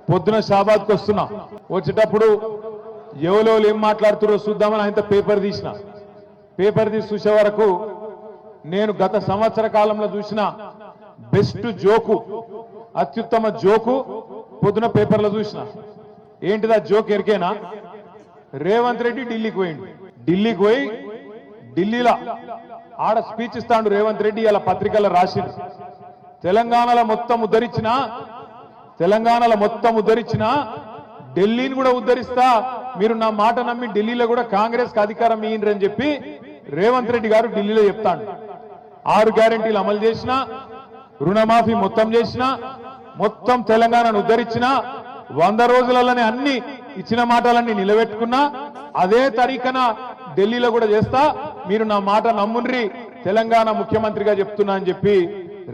పొద్దున షాబాద్కి వస్తున్నా, వచ్చేటప్పుడు ఎవరో ఏం మాట్లాడుతారో చూద్దామని ఆయన పేపర్ తీసి చూసే వరకు నేను గత సంవత్సర కాలంలో చూసిన బెస్ట్ జోకు, అత్యుత్తమ జోకు పొద్దున పేపర్లో చూసిన. ఏంటిదా జోక్ ఎరికేనా? రేవంత్ రెడ్డి ఢిల్లీకి పోయి ఢిల్లీలో ఆడ స్పీచ్ ఇస్తాడు రేవంత్ రెడ్డి. ఇలా పత్రికల్లో రాసిండు, తెలంగాణలో మొత్తం ఉద్ధరించిన ఢిల్లీని కూడా ఉద్ధరిస్తా, మీరు నా మాట నమ్మి ఢిల్లీలో కూడా కాంగ్రెస్ కి అధికారం ఇయ్యండి అని చెప్పి రేవంత్ రెడ్డి గారు ఢిల్లీలో చెప్తాడు. 6 గ్యారెంటీలు అమలు చేసిన, రుణమాఫీ మొత్తం చేసిన, మొత్తం తెలంగాణను ఉద్ధరించిన, 100 రోజులలోనే అన్ని ఇచ్చిన మాటలన్నీ నిలబెట్టుకున్నా, అదే తరీఖన ఢిల్లీలో కూడా చేస్తా, మీరు నా మాట నమ్ముండ్రి, తెలంగాణ ముఖ్యమంత్రిగా చెప్తున్నా అని చెప్పి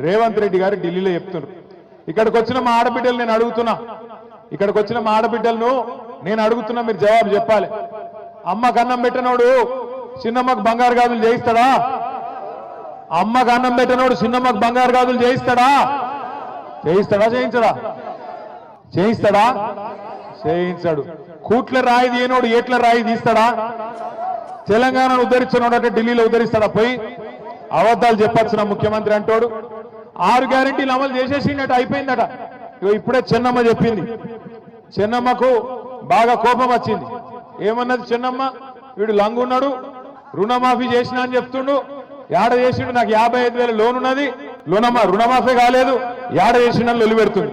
రేవంత్ రెడ్డి గారు ఢిల్లీలో చెప్తున్నారు. ఇక్కడికి వచ్చిన మా ఆడబిడ్డలు నేను అడుగుతున్నా, మీరు జవాబు చెప్పాలి. అమ్మకు అన్నం పెట్టినోడు చిన్నమ్మకు బంగారు గాజులు చేయిస్తాడా? అమ్మకు అన్నం పెట్టినోడు చిన్నమ్మకు బంగారు గాజులు చేయిస్తాడా? చేయించాడు. కూట్ల రాయి తీయనోడు ఏట్ల రాయి తీస్తాడా? తెలంగాణను ఉద్ధరించినోడంటే ఢిల్లీలో ఉద్ధరిస్తాడా? పోయి అబద్ధాలు చెప్పొచ్చిన ముఖ్యమంత్రి అంటాడు. 6 గ్యారెంటీలు అమలు చేసేసిందట, అయిపోయిందట. ఇప్పుడే చెన్నమ్మ చెప్పింది. చెన్నమ్మకు బాగా కోపం వచ్చింది. ఏమన్నది చెన్నమ్మ? వీడు లంగున్నాడు, రుణమాఫీ చేసినా అని చెప్తుండు, యాడ చేసిండు, నాకు 55,000 లోన్ ఉన్నది, రుణమాఫీ కాలేదు, యాడ చేసిండని లొల్లి పెడుతుంది.